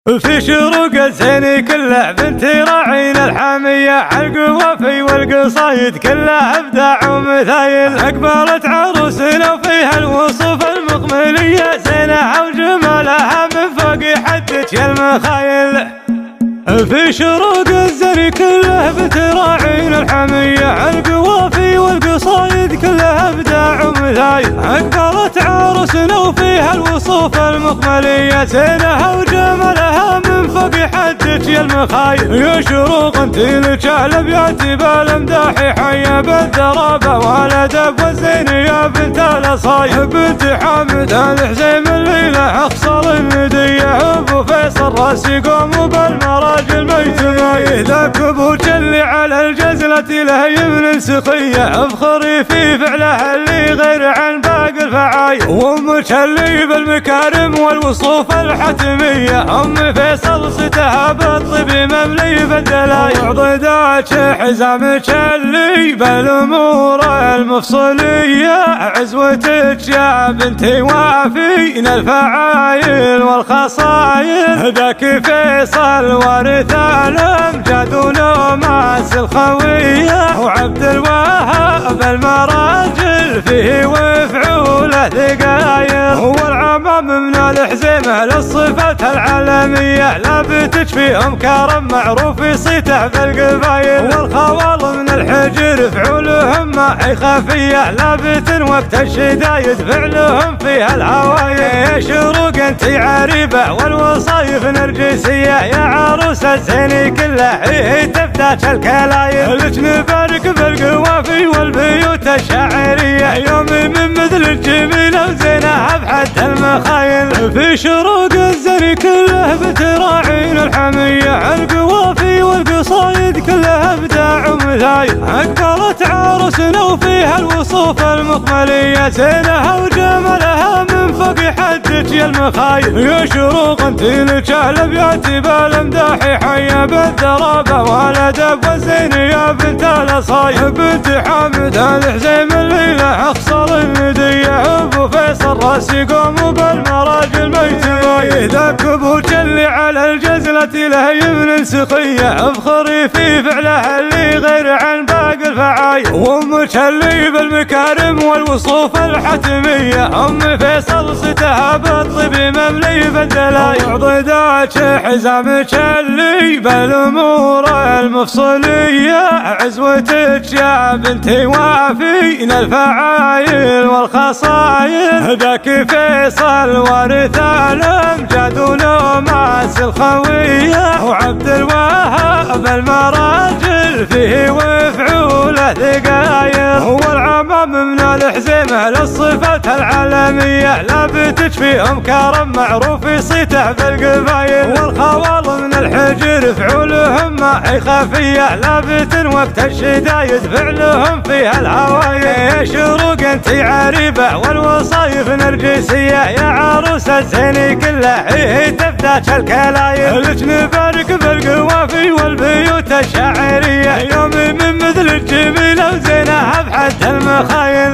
في شروق الزين كله بنتي راعين الحامية، القوافي والقصايد كلها ابداع ومثايل. اقبلت عروسنا وفيها الوصوف المقملية، زينها وجمالها من فوق حدك يا المخايل. في شروق الزين كله بنتي راعين الحامية، القوافي والقصايد كلها ابداع ومثايل. اقبلت عروسنا وفيها الوصوف المقملية، زينها وجمالها من فوق حدك يا المخايل. يا شروق انتي لك الابيات بالامداح حية بالدرابة والادب والزين يا بنت الاصايل. بنت حامد الحزيم الليلة اخصر الندية، ابو فيصل راس يقوم بالمراجل ميت مايل. ذاك ابوك اللي على الجزلة له يمن سخية، افخري في فعله اللي غير عن باقي الفعايل. وامك اللي بالمكارم والوصوف الحتمية، ام فيصل ستها بالطب مملي بالدلايل. وعضداتك حزامك اللي بالامور المفصلية، عزوتك يا بنتي وافين الفعايل والخصايل. ذاك فيصل وارث الامجاد ونوماس الخوية، وعبد الوهاب المراجل فيه وفعوله ثقايل. هو العمام من الحزيمة للصفات العالمية، لابتك فيهم كرم معروف صيته بالقبايل. والخوال من الحجر فعولهم ما هي خفية، لابت وقت الشدايد فعلهم فيها الهوايل. يا شروق انتي عريبة والوصايف نرجسية، يا عروس الزين كله هي تفتاش الكلايل. لك نبارك بالقوافي والبيوت الشاعرية، يومي من مثل الجميلة وزينها بحد المخايل. في شروق الزين كله بتراعين الحمية، القوافي والقصايد كلها ابداع ومثايل. اقبلت عروسنا وفيها الوصوف المقملية، زينها وجمالها من فوق حدك يا المخايل. يا شروق انتي لك الابيات بالامداح حية بالدرابة والادب والزين يا بنت الاصايل. بنت حامد الحزيم الليلة اخصر الندية، ابو فيصل راس يقوم بالمراجل ميت مايل. ذاك ابوك اللي على الجزلة له يمن سخية، افخري في فعله اللي غير عن باقي الفعايل. وامك اللي بالمكارم والوصوف الحتمية، ام فيصل ستها بالطب مملي بالدلايل. وعضداتك حزامك اللي بالامور المفصلية، عزوتك يا بنتي وافين الفعايل والخصايل. ذاك فيصل وارث الامجاد ونوماس الخوية، وعبد الوهاب المراجل فيه وفعوله ثقايل. هو العمام من الحزيمة للصفات العالمية، لابتك فيهم كرم معروف صيته بالقبايل. والخوال من الحجر فعولهم ما هي خفية، لابت وقت الشدايد فعلهم فيها الهوايل. يا شروق انتي عريبة والوصايف نرجسية، يا عروس الزين كله هي تفتاش الكلايل. لك نبارك بالقوافي والبيوت الشاعرية، يومي من مثل الجميلة وزينها بحد المخايل.